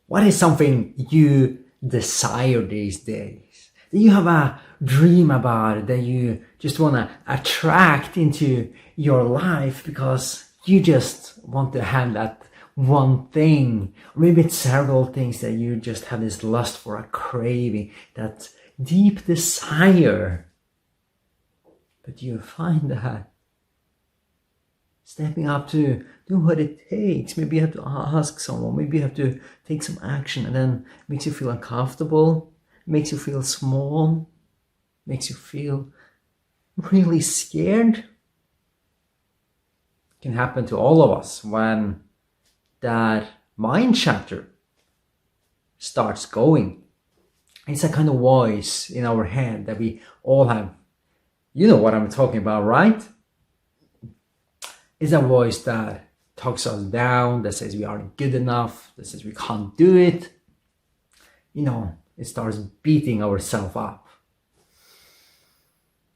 What is something you desire these days? Do you have a dream about it that you just want to attract into your life because you just want to have that one thing? Or maybe it's several things that you just have this lust for, a craving, that deep desire. But you find that stepping up to do what it takes. Maybe you have to ask someone, maybe you have to take some action, and then it makes you feel uncomfortable, makes you feel small, makes you feel really scared. It can happen to all of us when that mind chatter starts going. It's a kind of voice in our head that we all have. You know what I'm talking about, right? It's a voice that talks us down, that says we aren't good enough, that says we can't do it. It starts beating ourselves up.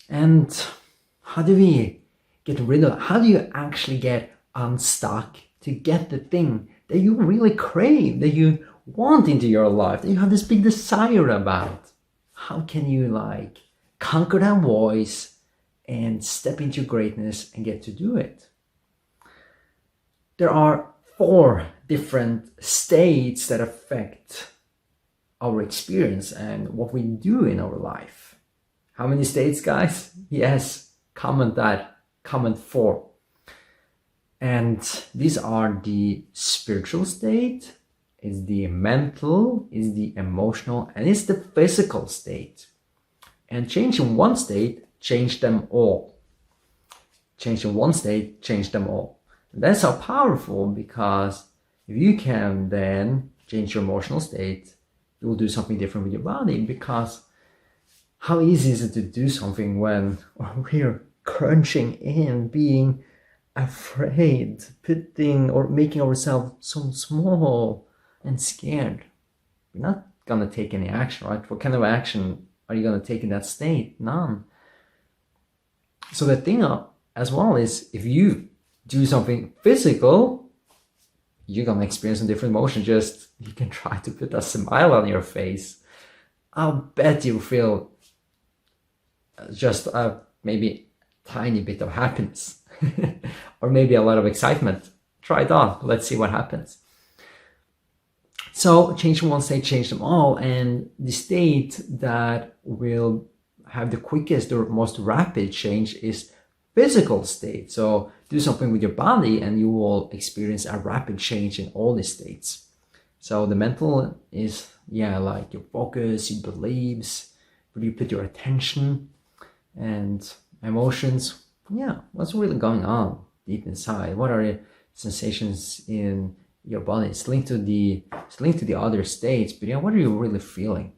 And how do we get rid of it? How do you actually get unstuck to get the thing that you really crave, that you want into your life, that you have this big desire about? How can you conquer that voice and step into greatness and get to do it? There are 4 different states that affect our experience and what we do in our life. How many states, guys? Yes, comment that. Comment 4. And these are the spiritual state, it's the mental, it's the emotional, and it's the physical state. And changing one state, change them all. Changing one state, change them all. That's so powerful, because if you can then change your emotional state, you will do something different with your body. Because how easy is it to do something when we're crunching in, being afraid, putting or making ourselves so small and scared? We're not gonna take any action, right? What kind of action are you gonna take in that state? None. So the thing as well is, if you do something physical, you're gonna experience a different emotion. Just you can try to put a smile on your face. I'll bet you feel just maybe tiny bit of happiness or maybe a lot of excitement. Try it on. Let's see what happens. So change one state, change them all. And the state that will have the quickest or most rapid change is physical state. So do something with your body and you will experience a rapid change in all the states. So the mental is like your focus, your beliefs, where you put your attention, and emotions. What's really going on deep inside? What are the sensations in your body? It's linked to the other states, but what are you really feeling?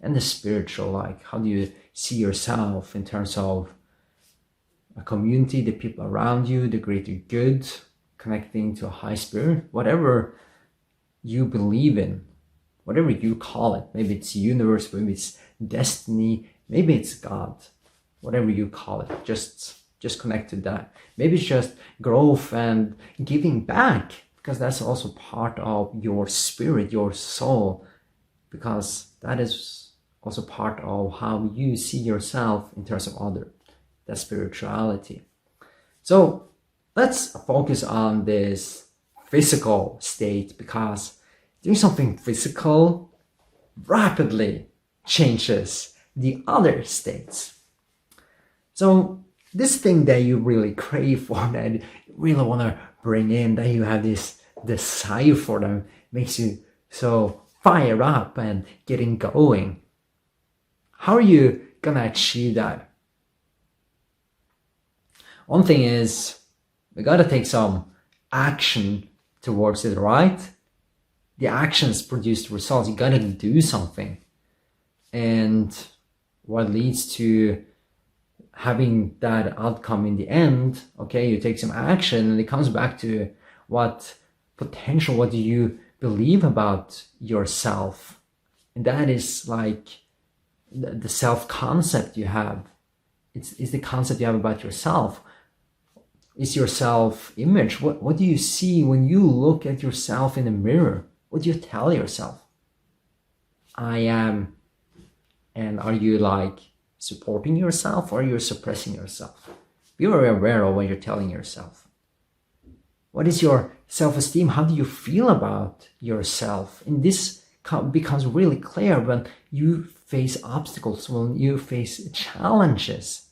And the spiritual, how do you see yourself in terms of a community, the people around you, the greater good, connecting to a high spirit, whatever you believe in, whatever you call it. Maybe it's universe, maybe it's destiny, maybe it's God, whatever you call it. Just connect to that. Maybe it's just growth and giving back, because that's also part of your spirit, your soul, because that is also part of how you see yourself in terms of other. That's spirituality. So let's focus on this physical state, because doing something physical rapidly changes the other states. So this thing that you really crave for, that you really want to bring in, that you have this desire for them, makes you so fire up and getting going. How are you gonna achieve that? One thing is, we gotta take some action towards it, right? The actions produce the results. You gotta do something. And what leads to having that outcome in the end, okay, you take some action and it comes back to what do you believe about yourself? And that is the self-concept you have. It's the concept you have about yourself. It's your self-image. What do you see when you look at yourself in the mirror? What do you tell yourself? I am. And are you like supporting yourself, or you're suppressing yourself? Be very aware of what you're telling yourself. What is your self-esteem? How do you feel about yourself? And this becomes really clear when you face obstacles, when you face challenges.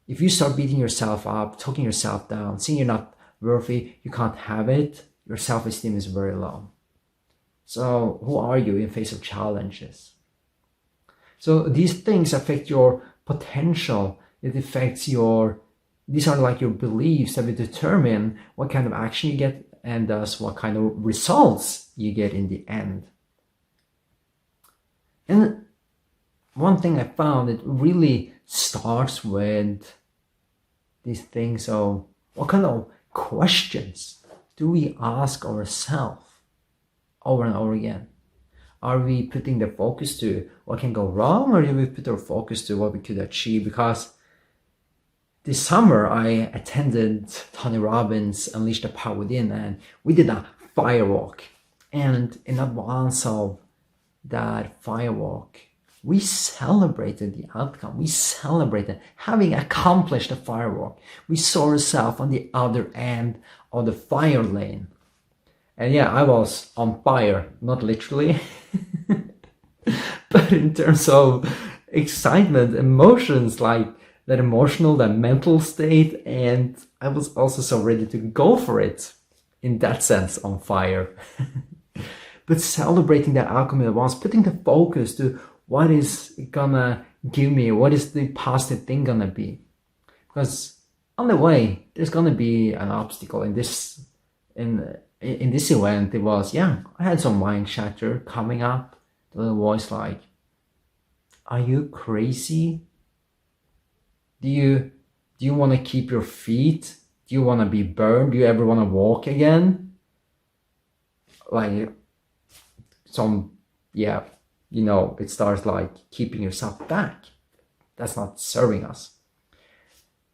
If you start beating yourself up, talking yourself down, saying you're not worthy, you can't have it, your self-esteem is very low. So who are you in face of challenges? So these things affect your potential. It affects these are like your beliefs that will determine what kind of action you get, and thus what kind of results you get in the end. And one thing I found, it really starts with these things of what kind of questions do we ask ourselves over and over again? Are we putting the focus to what can go wrong, or do we put our focus to what we could achieve? Because this summer I attended Tony Robbins' Unleash the Power Within, and we did a fire walk. And in advance of that fire walk, we celebrated the outcome. We celebrated having accomplished the fire walk. We saw ourselves on the other end of the fire lane. And yeah, I was on fire, not literally, but in terms of excitement, emotions, like that emotional, that mental state. And I was also so ready to go for it, in that sense, on fire. But celebrating that outcome in advance, putting the focus to what is it gonna give me, what is the positive thing gonna be? Because on the way, there's gonna be an obstacle. In this event, it was, I had some mind chatter coming up. The little voice like, are you crazy? Do you want to keep your feet? Do you want to be burned? Do you ever want to walk again? Like it starts like keeping yourself back. That's not serving us.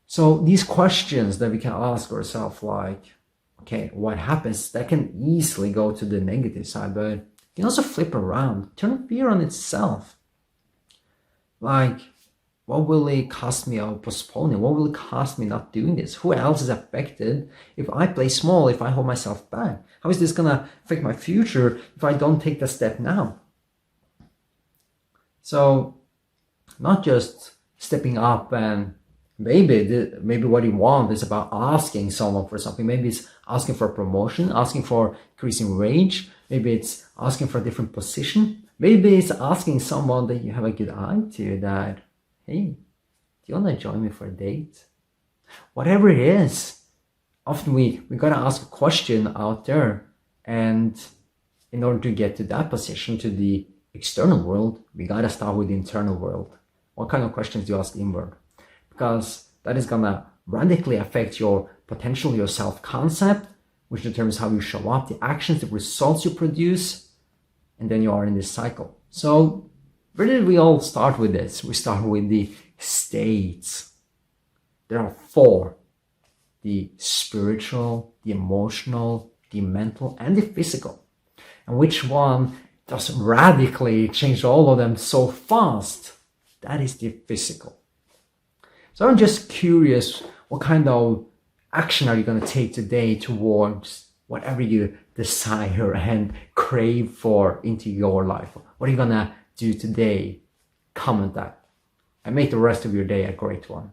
So these questions that we can ask ourselves, like, okay, what happens? That can easily go to the negative side, but you can also flip around, turn fear on itself. Like, what will it cost me of postponing? What will it cost me not doing this? Who else is affected if I play small, if I hold myself back? How is this gonna affect my future if I don't take the step now? So, not just stepping up and maybe what you want is about asking someone for something. Maybe it's asking for a promotion, asking for increasing wage. Maybe it's asking for a different position. Maybe it's asking someone that you have a good eye to that, hey, do you want to join me for a date? Whatever it is, often we gotta ask a question out there, and in order to get to that position, to the external world, we gotta start with the internal world. What kind of questions do you ask inward? Because that is gonna radically affect your potential, your self-concept, which determines how you show up, the actions, the results you produce, and then you are in this cycle. So where did we all start with this? We start with the states. There are 4: the spiritual, the emotional, the mental, and the physical. And which one does radically change all of them so fast? That is the physical. So I'm just curious, what kind of action are you going to take today towards whatever you desire and crave for into your life? What are you going to do today? Comment that and make the rest of your day a great one.